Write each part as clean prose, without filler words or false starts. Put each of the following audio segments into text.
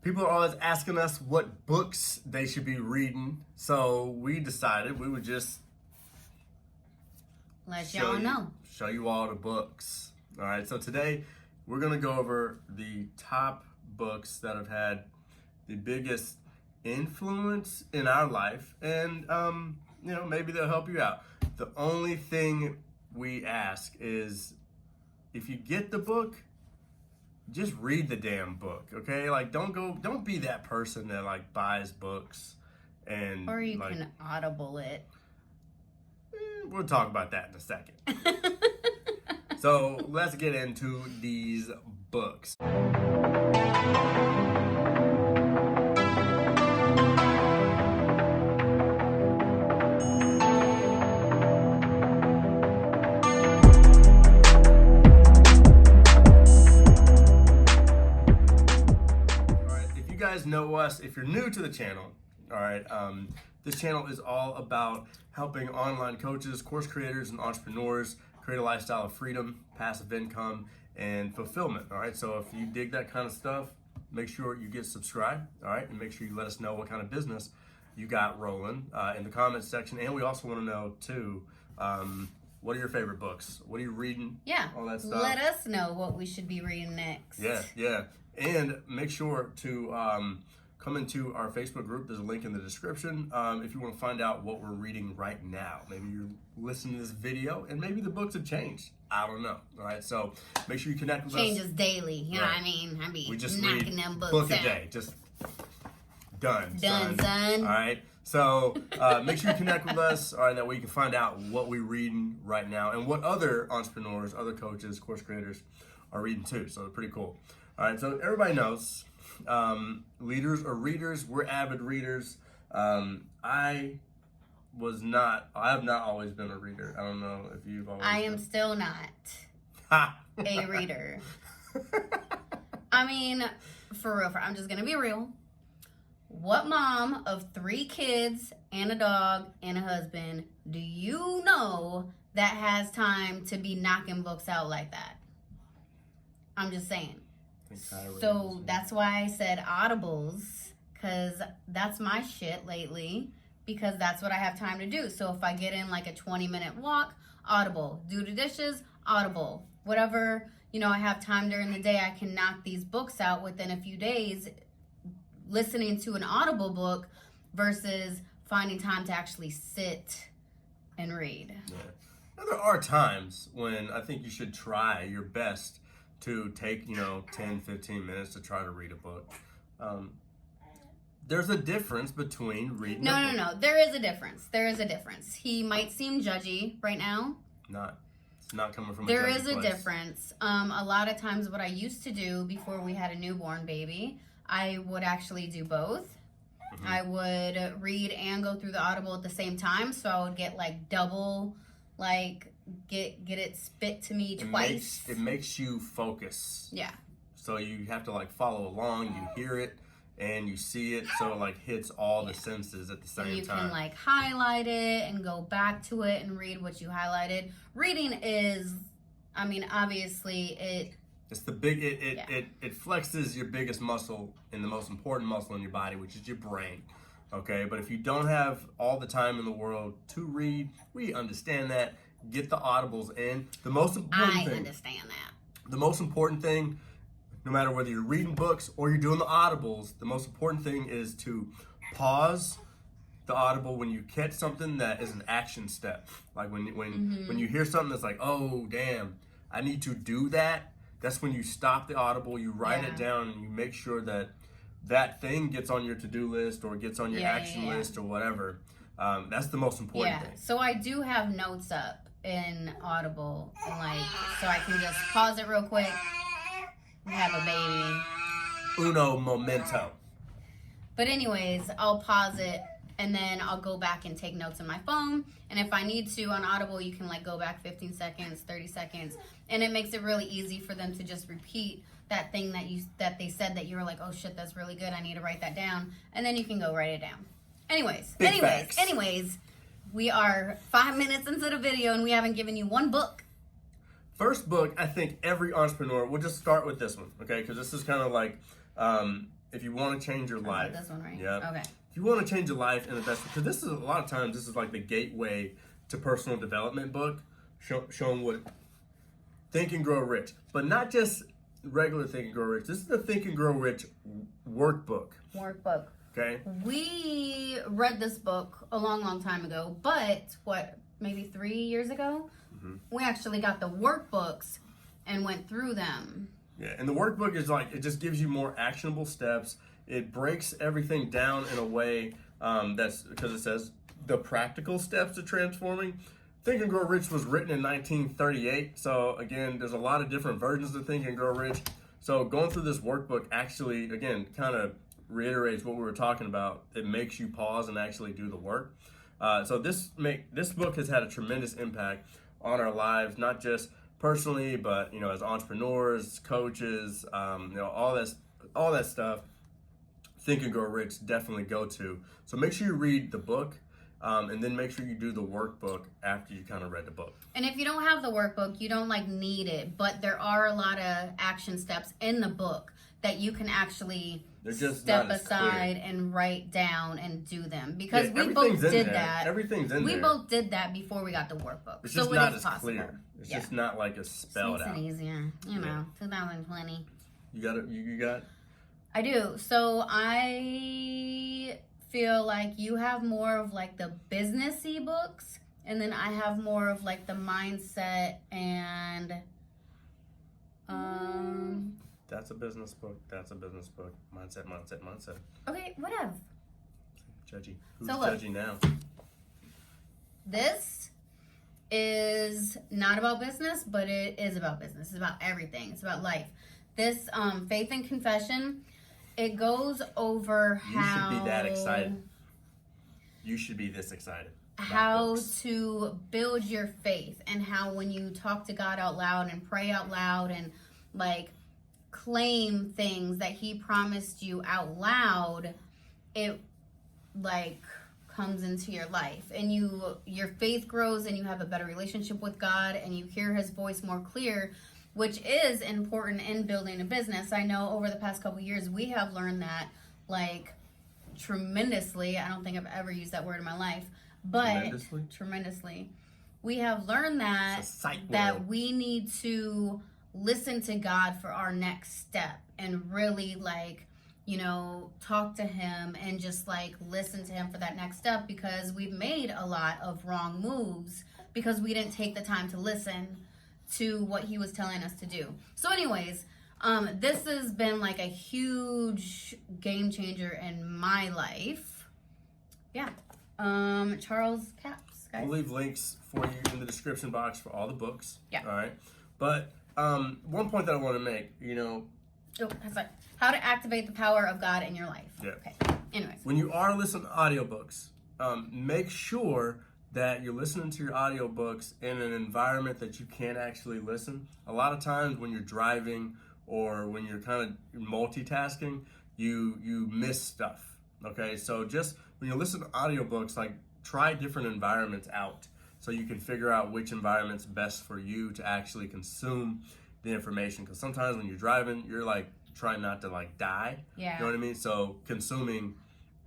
People are always asking us what books they should be reading, so we decided we would just let y'all know. Show you all the books. All right, so today we're going to go over the top books that have had the biggest influence in our life, and maybe they'll help you out. The only thing we ask is, if you get the book, just read the damn book, okay? Like, don't be that person that like buys books and or you can Audible it. We'll talk about that in a second. So let's get into these books. Know us. If you're new to the channel, all right, this channel is all about helping online coaches, course creators, and entrepreneurs create a lifestyle of freedom, passive income, and fulfillment. All right, so if you dig that kind of stuff, make sure you get subscribed, all right, and make sure you let us know what kind of business you got rolling in the comments section. And we also want to know too, what are your favorite books? What are you reading? Yeah, all that stuff. Let us know what we should be reading next. Yeah. And make sure to come into our Facebook group. There's a link in the description if you want to find out what we're reading right now. Maybe you're listening to this video and maybe the books have changed. I don't know. All right, so make sure you connect with us. Changes daily. You know what I mean? We just knocking read them books book out. a day. Just done, son. All right. So make sure you connect with us. All right, that way you can find out what we're reading right now and what other entrepreneurs, other coaches, course creators are reading too. So it's pretty cool. All right, so everybody knows leaders or readers. We're avid readers. I have not always been a reader. I don't know if you've always. I am still not a reader. I mean, for real, I'm just gonna be real. What mom of 3 kids and a dog and a husband do you know that has time to be knocking books out like that? I'm just saying. So that's why I said Audibles, because that's my shit lately, because that's what I have time to do. So if I get in like a 20-minute walk, Audible. Do the dishes, Audible. Whatever, I have time during the day, I can knock these books out within a few days listening to an Audible book versus finding time to actually sit and read. Yeah. Now, there are times when I think you should try your best to take, 10, 15 minutes to try to read a book. There's a difference between reading No. There is a difference. He might seem judgy right now. It's not coming from There is a difference. A lot of times what I used to do before we had a newborn baby, I would actually do both. Mm-hmm. I would read and go through the Audible at the same time. So I would get like double, get it spit to me twice. It makes you focus. Yeah. So you have to follow along. You hear it and you see it, so it hits all the senses at the same time. You can highlight it and go back to it and read what you highlighted. Reading is, obviously it's the big it flexes your biggest muscle and the most important muscle in your body, which is your brain. Okay, but if you don't have all the time in the world to read, we understand that. Get the Audibles in. The most important thing. I understand that. The most important thing, no matter whether you're reading books or you're doing the Audibles, the most important thing is to pause the Audible when you catch something that is an action step. Like when you hear something that's like, oh damn, I need to do that. That's when you stop the Audible, you write it down, and you make sure that thing gets on your to-do list or gets on your action list or whatever. That's the most important thing. So I do have notes up in Audible, so I can just pause it real quick and have a baby. Uno momento. But anyways, I'll pause it and then I'll go back and take notes on my phone. And if I need to on Audible, you can go back 15 seconds, 30 seconds. And it makes it really easy for them to just repeat that thing that they said that you were like, oh shit, that's really good. I need to write that down. And then you can go write it down. Anyways, we are 5 minutes into the video and we haven't given you one book. First book, I think every entrepreneur, we'll just start with this one, okay? Because this is kind of if you want to change your life, this one, right? Yeah. Okay. If you want to change your life in the best, because this is a lot of times this is like the gateway to personal development book, showing what Think and Grow Rich, but not just regular Think and Grow Rich. This is the Think and Grow Rich workbook. Workbook. Okay. We read this book a long time ago, but maybe 3 years ago, we actually got the workbooks and went through them. Yeah, and the workbook is like, it just gives you more actionable steps. It breaks everything down in a way that's, because it says the practical steps to transforming. Think and Grow Rich was written in 1938. So again, there's a lot of different versions of Think and Grow Rich. So going through this workbook actually, again, kind of reiterates what we were talking about. It makes you pause and actually do the work. So this book has had a tremendous impact on our lives, not just personally, but as entrepreneurs, coaches, all that stuff. Think and Grow Rich, definitely go to. So make sure you read the book, and then make sure you do the workbook after you kind of read the book. And if you don't have the workbook, you don't need it, but there are a lot of action steps in the book that you can actually step aside and write down and do them, because we both did that. Everything's in there. We both did that before we got the workbook. It's just not as clear. It's just not like a spelled out. Makes it easier, 2020. You got it. You got. I do. So I feel like you have more of the businessy books, and then I have more of the mindset and That's a business book. That's a business book. Mindset. Okay, whatever. Judgy. Who's So look, judgy now? This is not about business, but it is about business. It's about everything. It's about life. This Faith and Confession, it goes over how... You should be that excited. You should be this excited. How to build your faith, and how when you talk to God out loud and pray out loud and claim things that he promised you out loud, it comes into your life, and your faith grows, and you have a better relationship with God, and you hear his voice more clear, which is important in building a business. I know over the past couple years we have learned that tremendously. I don't think I've ever used that word in my life, but tremendously. We have learned that we need to listen to God for our next step, and really talk to him, and just listen to him for that next step, because we've made a lot of wrong moves because we didn't take the time to listen to what he was telling us to do. So anyways, this has been a huge game changer in my life. Yeah. Charles Capps, guys. We'll leave links for you in the description box for all the books. Yeah. All right. But one point that I want to make, how to activate the power of God in your life. Yeah. Okay. Anyways. When you are listening to audiobooks, make sure that you're listening to your audiobooks in an environment that you can't actually listen. A lot of times when you're driving or when you're kind of multitasking, you miss stuff. Okay, so just when you listen to audiobooks, try different environments out so you can figure out which environment's best for you to actually consume the information. Because sometimes when you're driving, you're trying not to die. Yeah. You know what I mean? So consuming.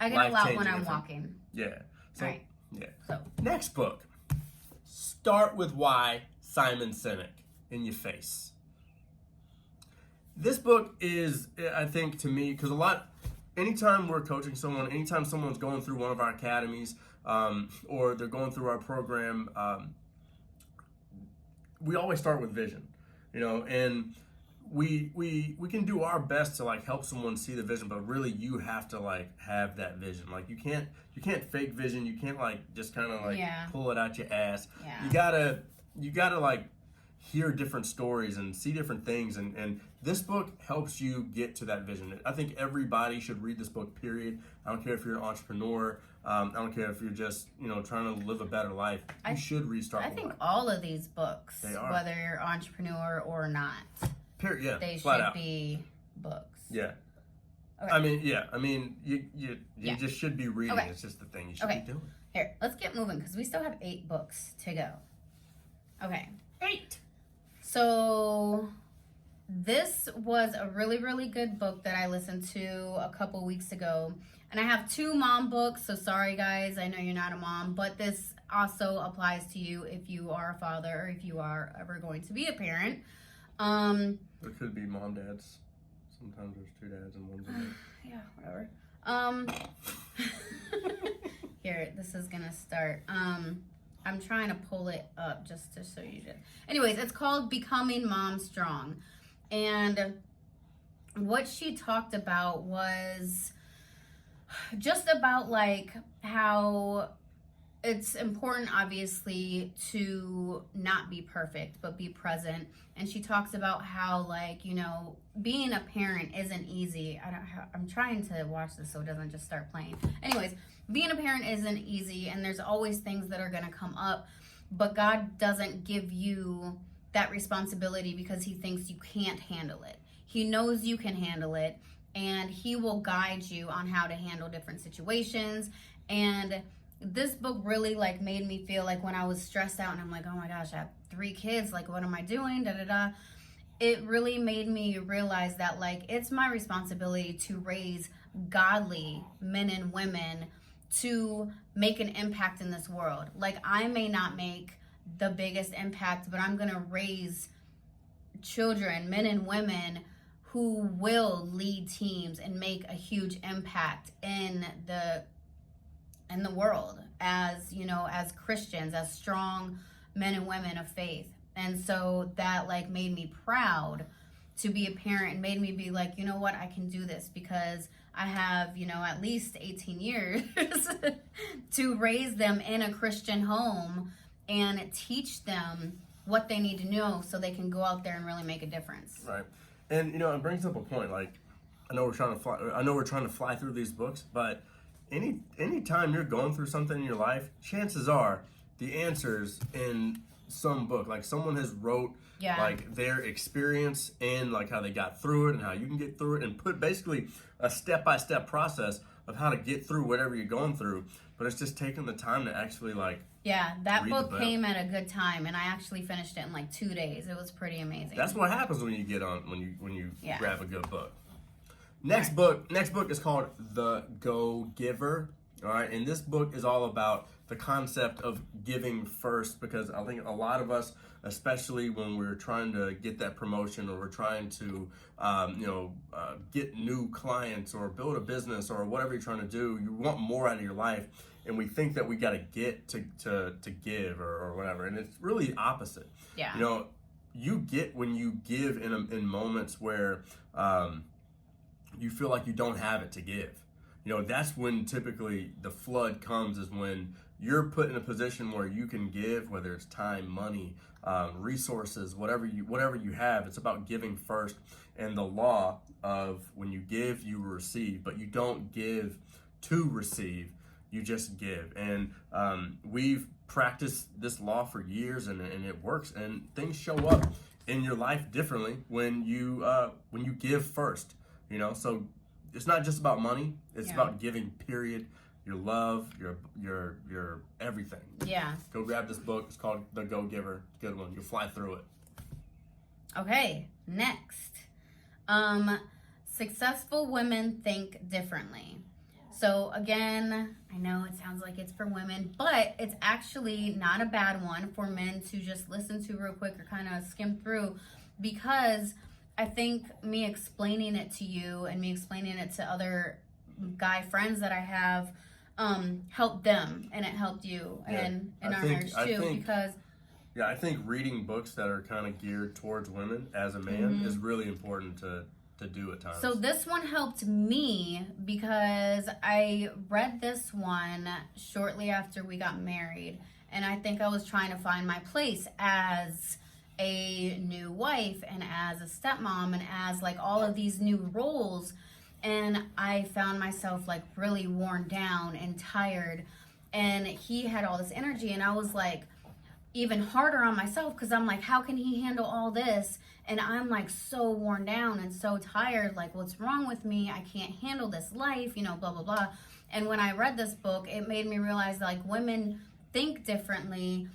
I get a lot when I'm walking. Yeah. So, right. Yeah. So next book. Start with Why, Simon Sinek, in your face. This book is, I think, to me, because anytime we're coaching someone, anytime someone's going through one of our academies, or they're going through our program, we always start with vision, and we can do our best to help someone see the vision, but really you have to have that vision. You can't fake vision. You can't just kind of pull it out your ass. Yeah. You gotta hear different stories and see different things, and this book helps you get to that vision. I think everybody should read this book, period. I don't care if you're an entrepreneur. I don't care if you're just trying to live a better life. You should restart. I think all of these books, they are, whether you're an entrepreneur or not, yeah, they should be books. Yeah. Okay. I mean, you just should be reading. Okay. It's just the thing you should be doing. Here, let's get moving, because we still have 8 books to go. Okay. 8. So this was a really, really good book that I listened to a couple weeks ago. And I have 2 mom books, so sorry guys, I know you're not a mom, but this also applies to you if you are a father or if you are ever going to be a parent. There could be mom, dads. Sometimes there's 2 dads and 1's a dad. Yeah, whatever. Here, this is gonna start. I'm trying to pull it up just to show you this. Anyways, it's called Becoming Mom Strong. And what she talked about was just about like how it's important, obviously, to not be perfect, but be present. And she talks about how, like, you know, being a parent isn't easy. I'm trying to watch this so it doesn't just start playing. Anyways, being a parent isn't easy, and there's always things that are going to come up. But God doesn't give you that responsibility because he thinks you can't handle it. He knows you can handle it, and he will guide you on how to handle different situations. And this book really like made me feel like when I was stressed out and I'm like, oh my gosh, I have 3 kids, like what am I doing, it really made me realize that like it's my responsibility to raise godly men and women to make an impact in this world. Like I may not make the biggest impact, but I'm gonna raise children, men and women who will lead teams and make a huge impact in the world as, you know, as Christians, as strong men and women of faith. And so that like made me proud to be a parent and made me be like, you know what, I can do this because I have, you know, at least 18 years to raise them in a Christian home and teach them what they need to know so they can go out there and really make a difference. Right. And, you know, it brings up a point. Like, I know we're trying to fly through these books, but any time you're going through something in your life, chances are the answers in some book. Like someone has wrote like their experience and like how they got through it and how you can get through it and put basically a step-by-step process of how to get through whatever you're going through. But it's just taking the time to actually like that book came at a good time, and I actually finished it in like 2 days. It was pretty amazing. That's what happens when you get on when you grab a good book. Next book is called The Go-Giver. All right, and this book is all about the concept of giving first, because I think a lot of us, especially when we're trying to get that promotion or we're trying to, get new clients or build a business or whatever you're trying to do, you want more out of your life, and we think that we got to get to give or whatever, and it's really the opposite. Yeah. You know, you get when you give in moments where you feel like you don't have it to give. You know, that's when typically the flood comes, is when you're put in a position where you can give, whether it's time, money, resources, whatever you have. It's about giving first, and the law of when you give, you receive, but you don't give to receive, you just give. And we've practiced this law for years, and it works, and things show up in your life differently when you give first. You know, so it's not just about money. It's about giving, period. Your love, your everything. Yeah. Go grab this book. It's called The Go-Giver. Good one. You'll fly through it. Okay, next. Successful women think differently. So again, I know it sounds like it's for women, but it's actually not a bad one for men to just listen to real quick or kind of skim through, because I think me explaining it to you and me explaining it to other guy friends that I have helped them, and it helped you and in our marriage too. Because I think reading books that are kind of geared towards women as a man is really important to do at times. So this one helped me because I read this one shortly after we got married, and I think I was trying to find my place as a new wife and as a stepmom and as like all of these new roles, and I found myself like really worn down and tired, and he had all this energy, and I was like even harder on myself because I'm like, how can he handle all this and I'm like so worn down and so tired, like what's wrong with me? I can't handle this life, you know, blah blah blah. And when I read this book, it made me realize like women think differently,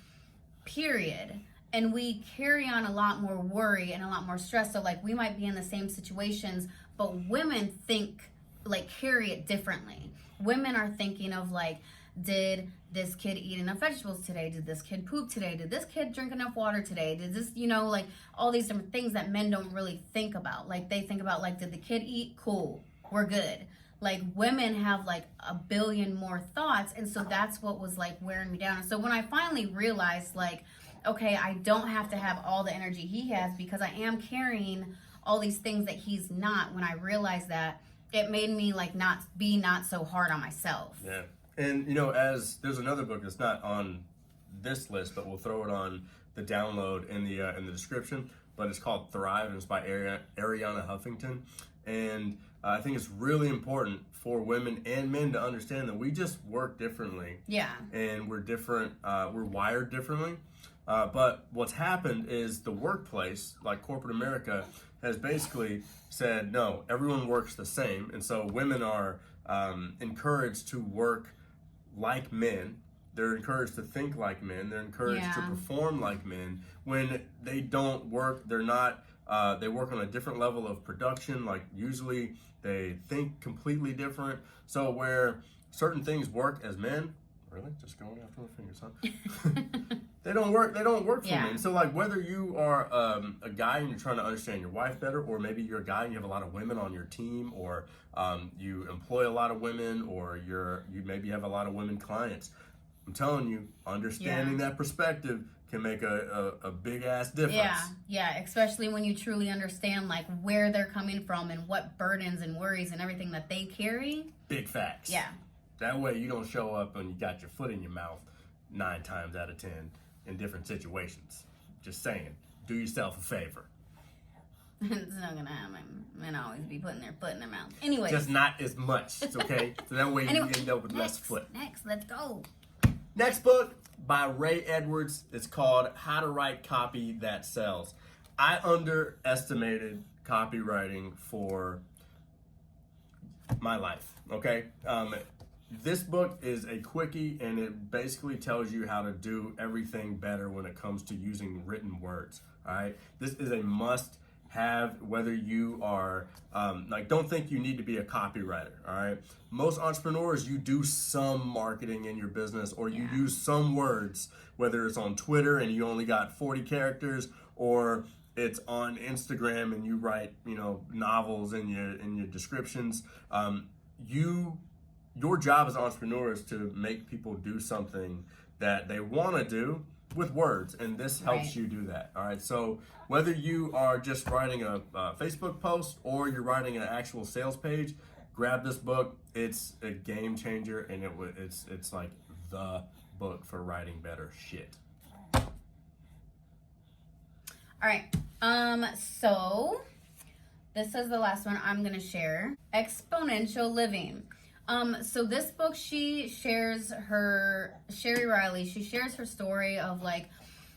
period. and we carry on a lot more worry and a lot more stress. So like we might be in the same situations, but women think like carry it differently. Women are thinking of like, did this kid eat enough vegetables today? Did this kid poop today? Did this kid drink enough water today? Did this, like all these different things that men don't really think about. Like they think about like, did the kid eat? Cool, we're good. Like women have like a billion more thoughts. And so that's what was like wearing me down. And so when I finally realized like, okay, I don't have to have all the energy he has because I am carrying all these things that he's not. When I realized that, it made me like not so hard on myself. Yeah. And as there's another book that's not on this list, but we'll throw it on the download in the description. But it's called Thrive, and it's by Ariana Huffington. And I think it's really important for women and men to understand that we just work differently. Yeah. And we're different. We're wired differently. But what's happened is the workplace, like corporate America, has basically said, no, everyone works the same. And so women are encouraged to work like men. They're encouraged to think like men. They're encouraged to perform like men. When they don't work, they're not, they work on a different level of production. Like usually they think completely different. So where certain things work as men, really? Just going after my fingers, huh? They don't work for men. So like whether you are a guy and you're trying to understand your wife better, or maybe you're a guy and you have a lot of women on your team, or you employ a lot of women, or you maybe have a lot of women clients. I'm telling you, understanding that perspective can make a big ass difference. Yeah, especially when you truly understand like where they're coming from and what burdens and worries and everything that they carry. Big facts. Yeah. That way you don't show up and you got your foot in your mouth 9 times out of 10 in different situations. Just saying, do yourself a favor. It's not gonna happen. Men always be putting their foot in their mouth. Anyway. Just not as much, okay? So that way you end up with less foot. Next, let's go. Next book by Ray Edwards. It's called How to Write Copy That Sells. I underestimated copywriting for my life, okay? This book is a quickie, and it basically tells you how to do everything better when it comes to using written words, all right? This is a must-have, whether you are, don't think you need to be a copywriter, all right? Most entrepreneurs, you do some marketing in your business, or you use some words, whether it's on Twitter and you only got 40 characters, or it's on Instagram and you write, novels in your descriptions. Your job as an entrepreneur is to make people do something that they want to do with words, and this helps you do that. All right. So whether you are just writing a Facebook post or you're writing an actual sales page, grab this book. It's a game changer, and it's like the book for writing better shit. All right. So this is the last one I'm gonna share. Exponential Living. So this book, Sherry Riley, she shares her story of like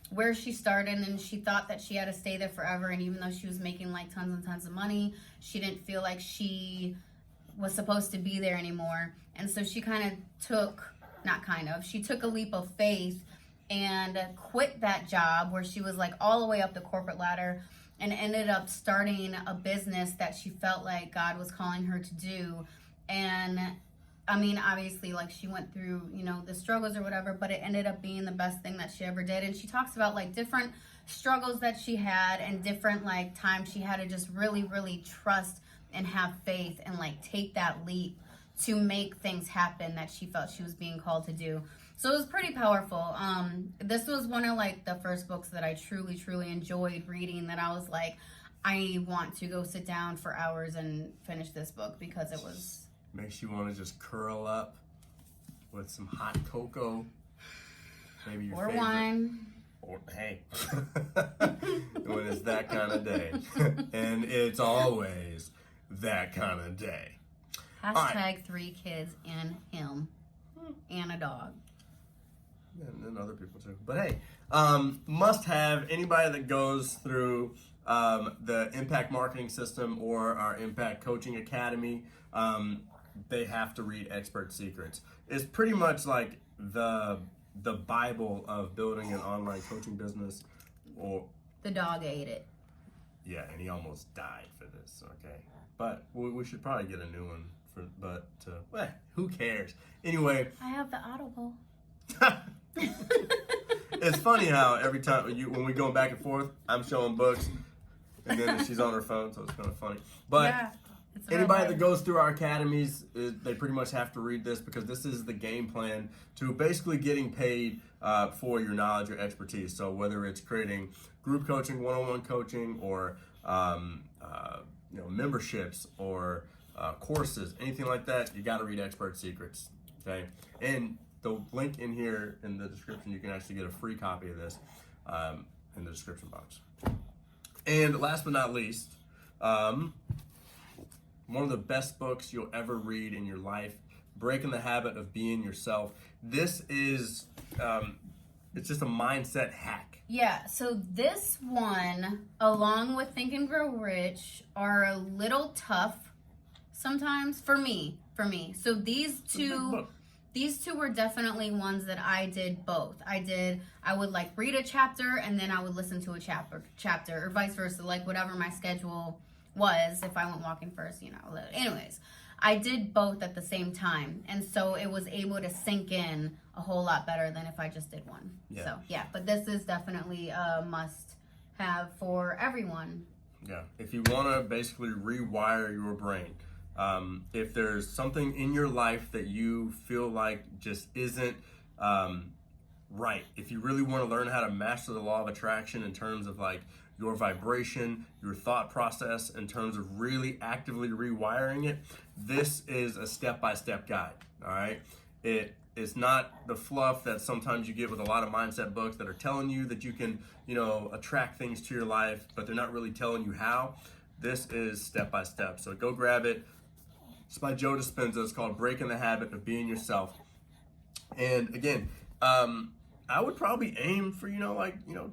where she started, and she thought that she had to stay there forever. And even though she was making like tons and tons of money, she didn't feel like she was supposed to be there anymore. And so she she took a leap of faith and quit that job where she was like all the way up the corporate ladder, and ended up starting a business that she felt like God was calling her to do. And I mean, obviously, like she went through, the struggles or whatever, but it ended up being the best thing that she ever did. And she talks about like different struggles that she had and different like times she had to just really, really trust and have faith and like take that leap to make things happen that she felt she was being called to do. So it was pretty powerful. This was one of like the first books that I truly, truly enjoyed reading, that I was like, I want to go sit down for hours and finish this book, because it was... Makes you want to just curl up with some hot cocoa, maybe your favorite wine. Or hey, when it's that kind of day, and it's always that kind of day. Hashtag 3 kids and him and a dog. And other people too. But hey, must have. Anybody that goes through the Impact Marketing System or our Impact Coaching Academy, they have to read Expert Secrets. It's pretty much like the Bible of building an online coaching business. or the dog ate it. Yeah, and he almost died for this. Okay, but we should probably get a new one who cares? Anyway, I have the Audible. it's funny how every time when we go back and forth, I'm showing books, and then she's on her phone, so it's kind of funny. But Yeah, anybody that goes through our academies, they pretty much have to read this because this is the game plan to basically getting paid for your knowledge or expertise. So whether it's creating group coaching, one-on-one coaching, or memberships or courses, anything like that, you got to read Expert Secrets. Okay, and the link in here in the description, you can actually get a free copy of this in the description box. And last but not least, one of the best books you'll ever read in your life, Breaking the Habit of Being Yourself. This is, it's just a mindset hack. Yeah, so this one, along with Think and Grow Rich, are a little tough sometimes for me. So these two were definitely ones that I did both. I would like read a chapter and then I would listen to a chapter or vice versa, like whatever my schedule was. If I went walking first, anyways, I did both at the same time. And so it was able to sink in a whole lot better than if I just did one. Yeah. So yeah, but this is definitely a must have for everyone. Yeah. If you want to basically rewire your brain, if there's something in your life that you feel like just isn't right, if you really want to learn how to master the law of attraction in terms of like your vibration, your thought process, in terms of really actively rewiring it, this is a step-by-step guide. All right, it's not the fluff that sometimes you get with a lot of mindset books that are telling you that you can attract things to your life, but they're not really telling you how. This is step-by-step, so go grab it. It's by Joe Dispenza. It's called Breaking the Habit of Being Yourself. And again, I would probably aim for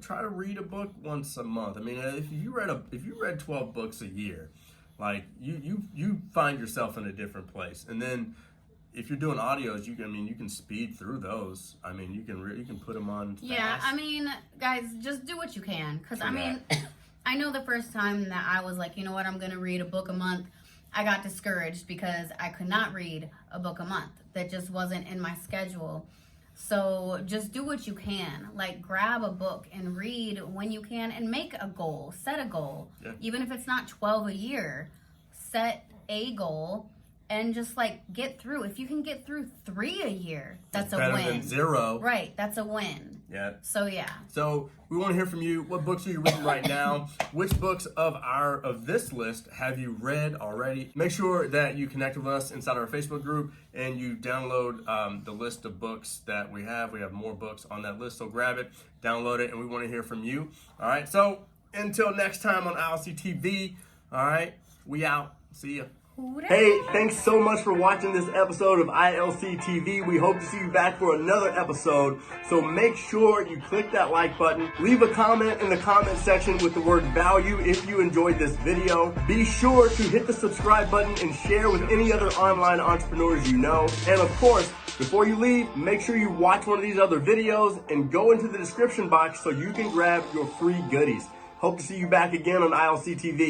try to read a book once a month. I mean, if you read 12 books a year, like you find yourself in a different place. And then if you're doing audios, you can speed through those. I mean, you can put them on fast. Yeah, I mean, guys, just do what you can, because I mean, I know the first time that I was like, you know what, I'm gonna read a book a month, I got discouraged because I could not read a book a month. That just wasn't in my schedule. So just do what you can. Like, grab a book and read when you can, and make a goal. Set a goal. Yeah. Even if it's not 12 a year, set a goal and just like get through. If you can get through 3 a year, that's a win. Better than 0. Right, that's a win. Yeah. So yeah. So we want to hear from you. What books are you reading right now? Which books of this list have you read already? Make sure that you connect with us inside our Facebook group and you download the list of books that we have. We have more books on that list, so grab it, download it, and we want to hear from you. All right. So until next time on ILC TV. All right. We out. See ya. Hey, thanks so much for watching this episode of ILC TV. We hope to see you back for another episode. So make sure you click that like button. Leave a comment in the comment section with the word value if you enjoyed this video. Be sure to hit the subscribe button and share with any other online entrepreneurs you know. And of course, before you leave, make sure you watch one of these other videos and go into the description box so you can grab your free goodies. Hope to see you back again on ILC TV.